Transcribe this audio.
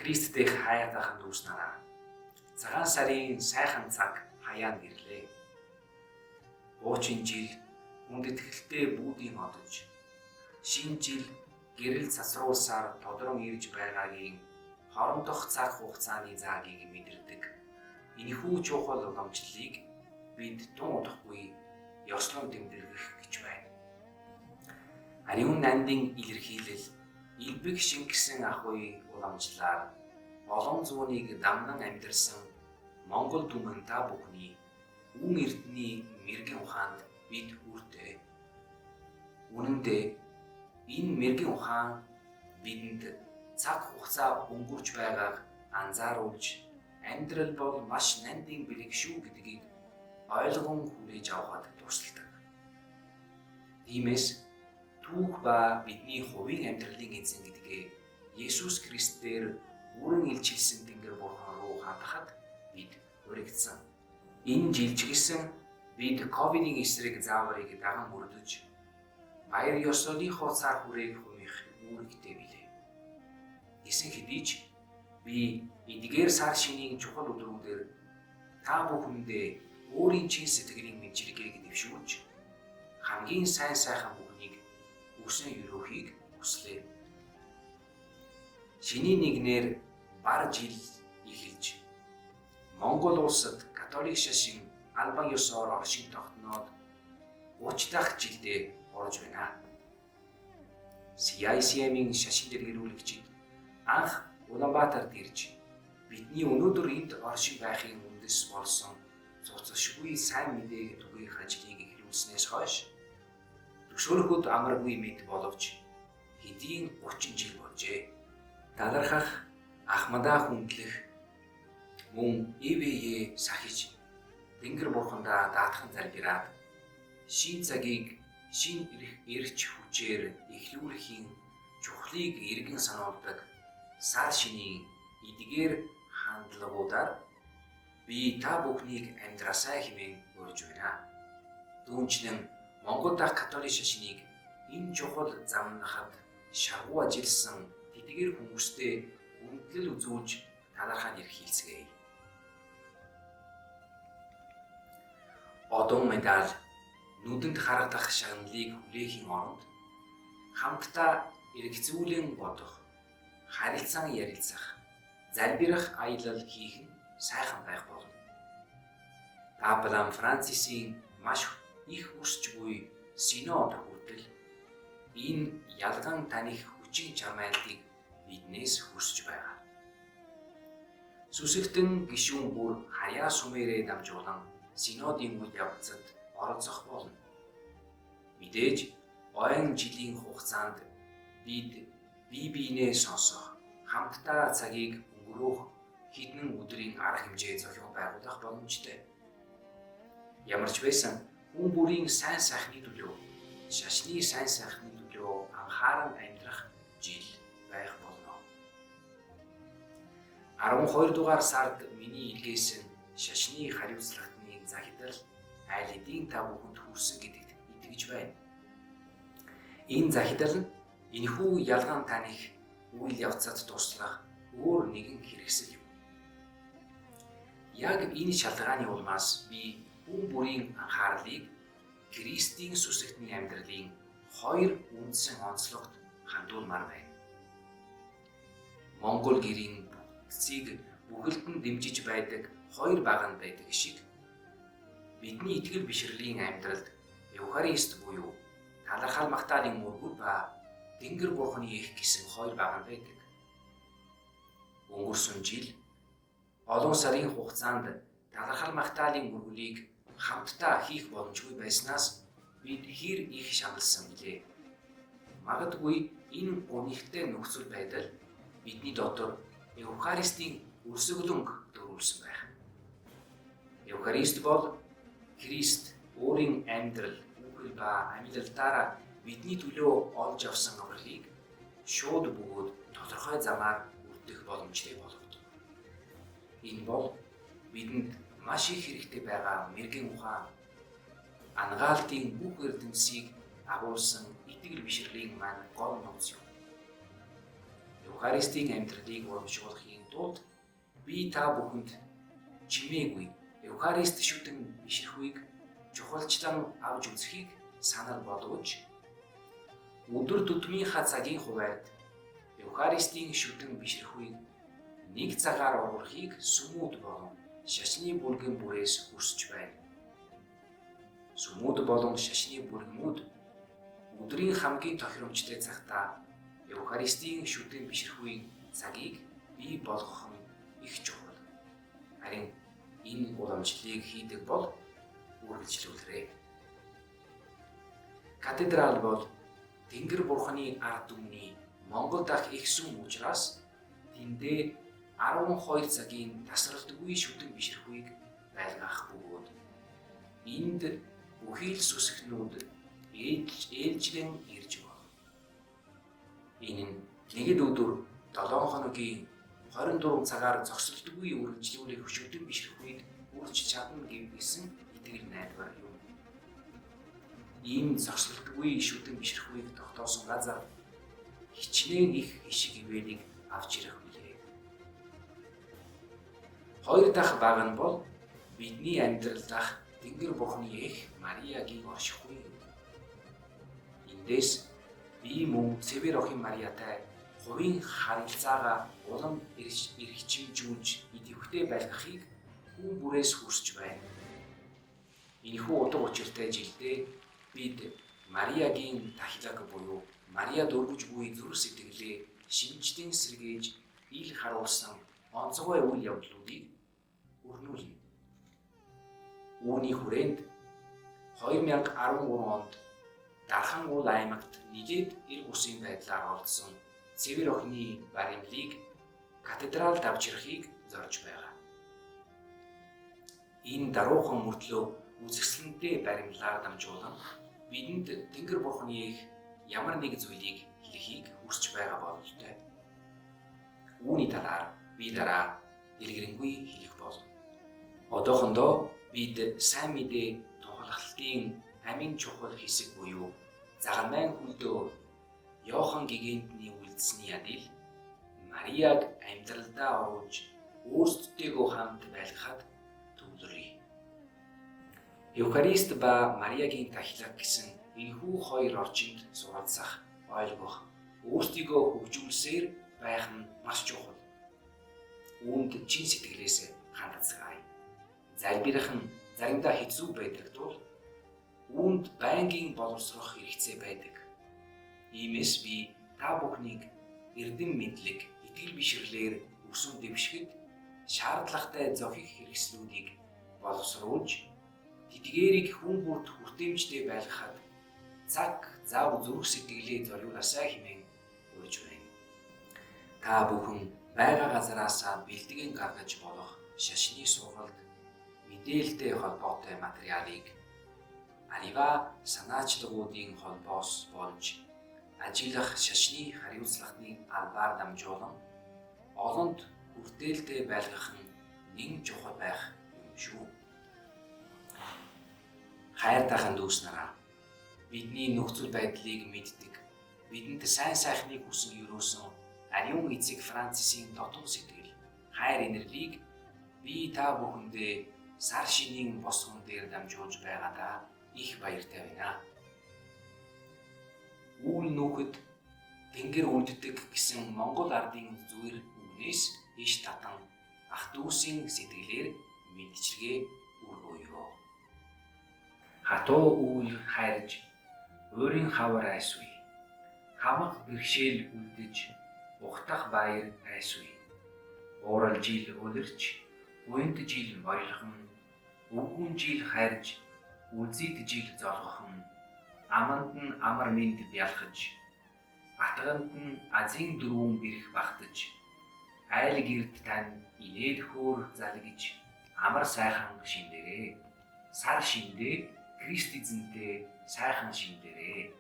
Христ дэх хайртайхан дүүс нараа. Цагаан сарын сайхан цаг хаяанд ирлээ. Хуучин жил хүндэтгэлтэй бүүдийн одож, шинэ жил гэрэл цацруулсаар тодрон ирж байгаагийн хоорондох цаг хугацааны заагийг мэдэрдэг. Энэхүү чухал уламжлалыг бид тун удахгүй ёслон тэмдэглэх гэж байна. Ариун нандин илэрхийлэл элбэг шингэсэн ахуй уламжлалаар олон зууныг дамнан амьдарсан Монгол түмэн та бүхний үн эрдний мэргэн ухаанд бид хүртээ. Үнэн дээр энэ мэргэн ухаан бидэнд цаг хугацаа өнгөрч байгааг анзааруулж амьдрал бол маш нандин бэлэг шүү гэдгийг ойлгон хүрээж авахад тусалдаг. Тиймээс түүх ба бидний хувийн амьдралын эзэн гэдгээ Есүс Христээр бүрэн илчилсэн Тэнгэр бурхан руу хандахад бид уригдсан. Энэ жилчилсэн бид ковидын эсрэг зааврыг даган мөрдөж баяр ёслолынхоо цар хүрээг хүмих үүрэгтэй билээ. Гэсэн хэдий ч би эдгээр сар шинийн чухал өдрүүдээр та бүхэндээ өөрийн чин сэтгэлийн мэдрэлийг дэвшүүлж хамгийн сайн сайхан бүхнийг үсэн өрөөхийг хүслээ. Шинийн нэгнээр бар жил эхэлж Монгол улсад католик шашин албан ёсоор оршин тогтноод 30 дахь жилдээ орж байна. CICM-ийн шашин дэлгэрүүлэгчид анх Улаанбаатарт ирж бидний өнөөдөр энд оршин байхын үндэс болсон цуцшгүй сайн мэдээг түгээх ажлыг эхлүүлснээс хойш төгсөөрөхөд амаргүй мэд боловч хэдийн 30 жил болжээ. Талархах, ахмадаа хүндлэх, мөн ивэе сахиж Тэнгэр бурхандаа даатхан залбираад шин цагийг шин эрч хүчээр эхлүүлэхийн чухлыг эргэн сануулдаг сар шинийн эдгээр хандлагуудаар би та бүхнийг амьдрасаа хэмээн урьж байна. Түүнчлэн Монгол дахь католик шашныг энэ чухал замнахад шаргуу ажилласан тэдгээр хүмүүстэй үндэслэл үзүүлж талархаа нэрхийлцгээе. Одон медаль нүдэнд харагдах шагналыг хүлээхийн оронд хамтдаа эргэцүүлэн бодох, харилцан ярилцах, залбирах аялал хийх нь сайхан байх болно. Папа Францисийн маш их хүсч буй синод хүртэл энэ ялган таних хүчин чармайлтыг биднээс хүсэж байгаа. Сүсэгтэн гишүүн бүр хаяа сүмээрээ дамжуулан синодын үйл явцад оролцох болно. Мэдээж ойн жилийн хугацаанд бид бие биенээ сонсох, хамтдаа цагийг өнгөрөөх хэдэн өдрийн арга хэмжээ зохион байгуулах боломжтой. Ямар ч байсан хүн бүрийн сайн сайхны төлөө, шашны сайн сайхны төлөө анхааран амьдрах жил байх болно. 12 дугаар сард миний илгээсэн шашны хариуцлагатны захидал аль хэдийн та бүхэнд хүрсэн гэдэгт итгэж байна. Энэ захидал нь энэхүү ялгаан таних үйл явцад туслах өөр нэгэн хэрэгсэл юм. Яг энэ шалгааны улмаас би хүн бүрийн анхаарлыг Христийн сүсэгтний амьдралын хоёр үндсэн онцлогт хандуулмаар байна. Монгол гэрийн бүтцийг бүхэлдэн дэмжиж байдаг хоёр баган байдаг шиг бидний итгэл бишрэлийн амьдралд Евхарист буюу талархал магтаалын мөргөл ба Тэнгэр бурханы их гэсэн хоёр баган байдаг. Өнгөрсөн жил олон сарын хугацаанд талархал магтаалын мөргөлийг хамтдаа хийх боломжгүй байснаас бид хэр их шаналсан билээ. Магадгүй энэ үнэхтэй нөхцөл байдал бидний дотор Евхаристийн өрсөглөнг төрүүлсэн байх. Евхарист бол Христ өөрийн амьдрал, үхэл ба амьлалтаараа бидний төлөө олж авсан авралыг шууд бөгөөд тодорхой замаар үлдэх боломжтой болгодог. Энэ бол бидэнд маш их хэрэгтэй байгаа мэргэн ухаан, ангаалтын бүх эрдэмсийг агуулсан итгэл бишрэлийн маань гол нууц юм. Евхаристийн амьдралыг урамшуулахын тулд би та бүхэнд чимээгүй Евхарист шүтэн бишрэхүйг чухалчлан авч үзэхийг санал болгож өдөр тутмынхаа цагийн хуваарьд Евхаристийн шүтэн бишрэхүйг нэг цагаар ургахыг сүмүүд болон шашны бүлгэн бүрээс хүсэж байна. Сүмүүд болон шашны бүлгэмүүд өдрийн хамгийн тохиромжтой цагтаа Евхаристийн шүтэн бишрэхүйг цагийг бий болгох нь их чухал. Харин энэ уламжлалыг хийдэг бол үргэлжлүүлээрэй. Катедрал бол Тэнгэр бурханы ард түмний Монгол дахь их сүм учраас тэндээ 12 цагийн тасралтгүй шүтэн бишрэхүйг байлгах бөгөөд энд бүхий л сүсгнүүд ээлжлэн ирж байна. Энэ нь нэгд өдөр 7 хоногийн 24 цагаар зогсолтгүй үргэлжлүүлэх шүтэн бишрэхүйг үрж чадна гэсэн итгэл найдвар юм. Ийм зогсолтгүй шүтэн бишрэхүйг тогтоосон газар хичнээн их хишиг ивэлийг авч ирэх билээ. Хоёр дахь баг нь бол бидний амьдрал дах Тэнгэр бурханы эх Мариагийн оршихуй юм. Эндээс би мөн Цэвэр охин Мариатай хувийн харилцаагаа улам эрхчимжүүлж идэвхтэй байлгахыг хүн бүрээс хүсэж байна. Энэхүү утга учиртай жилдээ бид Мариагийн тахилаг буюу Мариа дөрвөж буй зүрх сэтгэлээ шинжлэн сэргээж ил харуулсан онцгой үйл явдлуудыг өрнүүлнэ. Үүний хүрээнд 2013 онд Дархан-Уул аймагт нилээд эр бусын байдлаар олдсон Цэвэр охины баримлыг катедрал давчрахыг зорж байгаа. Энэ даруухан мөртлөө үзэсгэлэнтэй баримлаар дамжуулан бидэнд Тэнгэр бурханы эх ямар нэг зүйлийг хэлхийг хүсэж байгаа бололтой. Үүний талаар би дараа дэлгэрэнгүй хэлэх болно. Одоохондоо бид сайн мэдээ тунхаглалтын амин чухал хэсэг буюу Загалмайн хүлдөө Йохан Гигантны үлдсэний адил Мариаг амьдралдаа оруулж өөрсдөйгөө хамт байлгахад төвлөрье. Евхарист ба Мариагийн тахилаг гэсэн энэхүү хоёр орчинд суралцах, ойлгох, өөрсдийгөө хөгжүүлсээр байх нь маш чухал. Үүнд чин сэтгэлээс хандцгаая. Залбирах нь заримдаа хэцүү байдаг тул үүнд байнгын боловсрох хэрэгцээ байдаг. Иймээс би та бүхнийг эрдэм мэдлэг, итгэл бишрлэр өсөв дэвшгэд шаардлагатай зохих хэрэгслүүдийг боловсруулж тэдгээрийг хүн бүрт хүртээмжтэй байлгахад цаг зав зүрх сэтгэлээ зориулаасай хэмээн урьж байна. Та бүхэн байга газараасаа бэлтгэн гаргаж болох шашны сургалт, мэдээлэлтэй холбоотой материалыг Алива санаачлагуудын холбоос болж ажиллах шашны хариуцлагын албаар дамжуулан олонд хүртээлтэй байлгах нь нэн чухал байх юм шүү. Хайртайхан дүүс нараа, бидний нөхцөл байдлыг мэддэг, бидэнд сайн сайхныг хүсэн ерөөсөн ариун эцэг Францисийн дотн сэтгэл, хайр инэрлийг би та бүхэндээ сар шинийн босгон дээр дамжуулж байгаадаа их баяртай байна. Үүл нүүхэд тэнгэр үлддэг гэсэн Монгол ардын зүгээр үгнээс иш татан ах дүүсийн сэтгэлээр мэдчилгээ өргөөё. Хатуу үүл хайрж өөрийн хавар айсвэ. Хамаг бэрхшээл үлдэж ухтах баяр айсвэ. Уурал жил өлөрч, үнд жил мойлхон, өвгүн жил хайрж, үзид жил золгохон, аманд нь амар мэнд бялхаж, атганд нь азийн дөрвөн бэрх багтаж, айл гэрд тань инээд хөөр залгиж, амар сайхан шиндэрээ, сар шиндээ Крист эзэнтэй сайхан шиндэрээ.